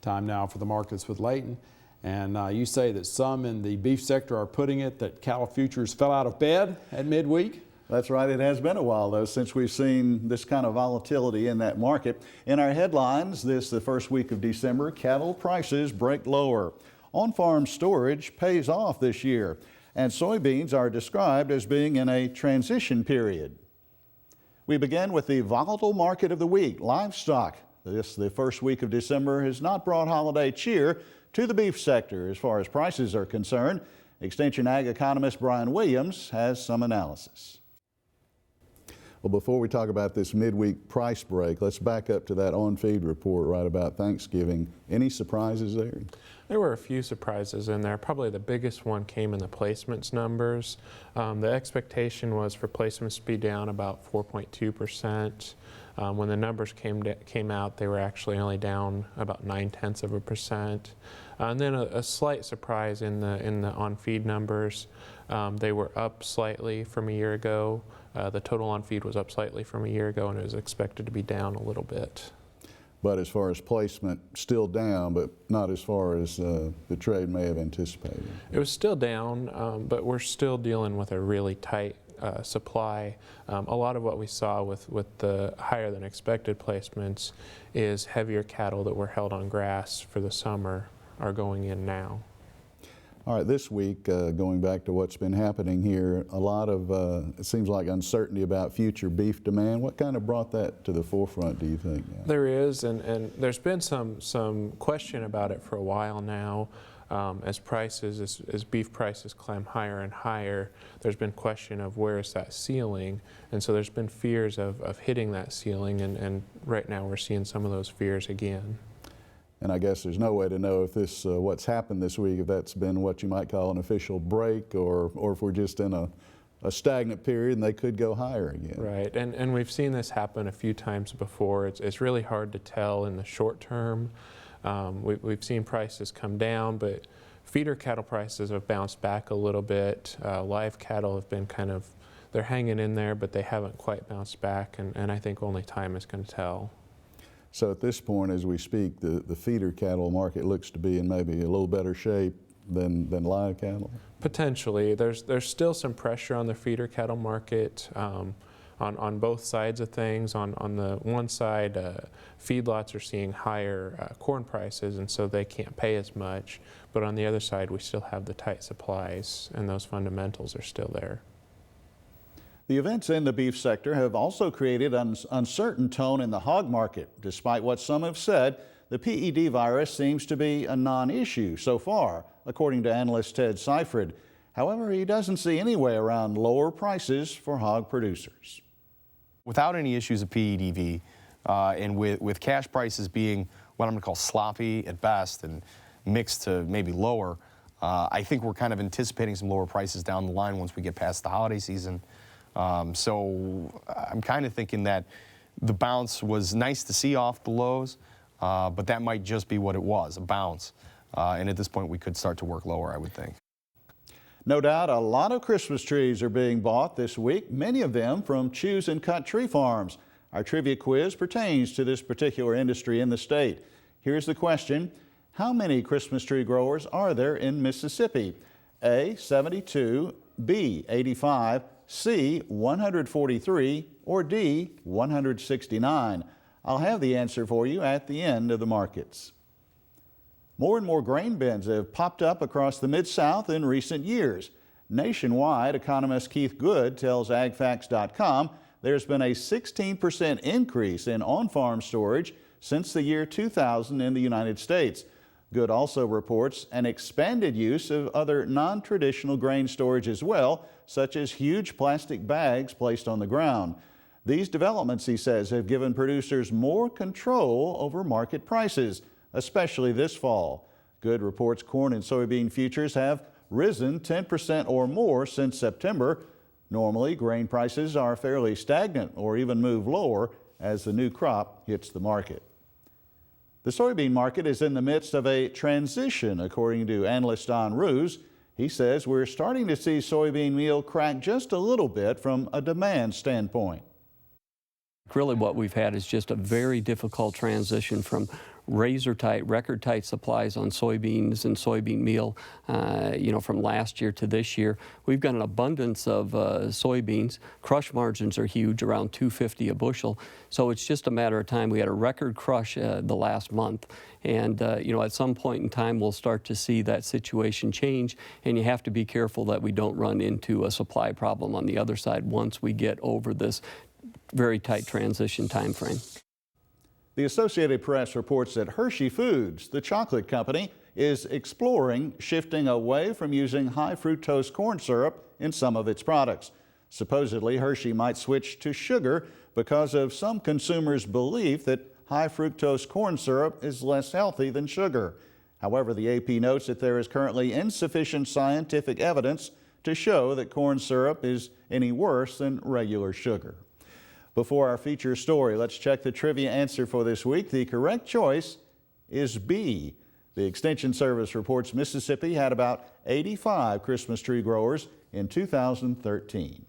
time now for the markets with Leighton. And you say that some in the beef sector are putting it that cattle futures fell out of bed at midweek? That's right. It has been a while, though, since we've seen this kind of volatility in that market. In our headlines, the first week of December, cattle prices break lower. On-farm storage pays off this year, and soybeans are described as being in a transition period. We begin with the volatile market of the week, livestock. The first week of December has not brought holiday cheer to the beef sector as far as prices are concerned. Extension Ag economist Brian Williams has some analysis. Well, before we talk about this midweek price break, let's back up to that on-feed report right about Thanksgiving. Any surprises there? There were a few surprises in there. Probably the biggest one came in the placements numbers. The expectation was for placements to be down about 4.2%. When the numbers came out, they were actually only down about 0.9%. And then a slight surprise in the on-feed numbers. They were up slightly from a year ago. The total on-feed was up slightly from a year ago, and it was expected to be down a little bit. But as far as placement, still down, but not as far as the trade may have anticipated. It was still down, but we're still dealing with a really tight supply. A lot of what we saw with the higher than expected placements is heavier cattle that were held on grass for the summer are going in now. All right, this week, going back to what's been happening here, a lot of, it seems like uncertainty about future beef demand. What kind of brought that to the forefront, do you think? There is, and there's been some question about it for a while now. As beef prices climb higher and higher, there's been question of where is that ceiling, and so there's been fears of hitting that ceiling, and right now we're seeing some of those fears again. And I guess there's no way to know if this, what's happened this week, if that's been what you might call an official break, or if we're just in a stagnant period and they could go higher again. Right, and we've seen this happen a few times before. It's really hard to tell in the short term. We've seen prices come down, but feeder cattle prices have bounced back a little bit. Live cattle have been they're hanging in there, but they haven't quite bounced back, and I think only time is going to tell. So at this point, as we speak, the feeder cattle market looks to be in maybe a little better shape than live cattle? Potentially. There's still some pressure on the feeder cattle market on both sides of things. On the one side, feedlots are seeing higher corn prices, and so they can't pay as much. But on the other side, we still have the tight supplies, and those fundamentals are still there. The events in the beef sector have also created an uncertain tone in the hog market. Despite what some have said, the PED virus seems to be a non-issue so far, according to analyst Ted Seifried. However, he doesn't see any way around lower prices for hog producers. Without any issues of PEDV, and with cash prices being what I'm going to call sloppy at best and mixed to maybe lower, I think we're kind of anticipating some lower prices down the line once we get past the holiday season. So I'm kind of thinking that the bounce was nice to see off the lows, but that might just be what it was, a bounce. And at this point, we could start to work lower, I would think. No doubt a lot of Christmas trees are being bought this week, many of them from Choose and Cut Tree Farms. Our trivia quiz pertains to this particular industry in the state. Here's the question. How many Christmas tree growers are there in Mississippi? A, 72, B, 85, C, 143, or D, 169. I'll have the answer for you at the end of the markets. More and more grain bins have popped up across the Mid-South in recent years. Nationwide, economist Keith Good tells agfacts.com there's been a 16% increase in on-farm storage since the year 2000 in the United States. Good also reports an expanded use of other non-traditional grain storage as well, such as huge plastic bags placed on the ground. These developments, he says, have given producers more control over market prices, especially this fall. Good reports corn and soybean futures have risen 10% or more since September. Normally, grain prices are fairly stagnant or even move lower as the new crop hits the market. The soybean market is in the midst of a transition, according to analyst Don Roos. He says we're starting to see soybean meal crack just a little bit from a demand standpoint. Really what we've had is just a very difficult transition from razor tight, record tight supplies on soybeans and soybean meal, from last year to this year. We've got an abundance of soybeans. Crush margins are huge, around $2.50 a bushel. So it's just a matter of time. We had a record crush the last month. And, at some point in time, we'll start to see that situation change. And you have to be careful that we don't run into a supply problem on the other side once we get over this very tight transition time frame. The Associated Press reports that Hershey Foods, the chocolate company, is exploring shifting away from using high fructose corn syrup in some of its products. Supposedly, Hershey might switch to sugar because of some consumers' belief that high fructose corn syrup is less healthy than sugar. However, the AP notes that there is currently insufficient scientific evidence to show that corn syrup is any worse than regular sugar. Before our feature story, let's check the trivia answer for this week. The correct choice is B. The Extension Service reports Mississippi had about 85 Christmas tree growers in 2013.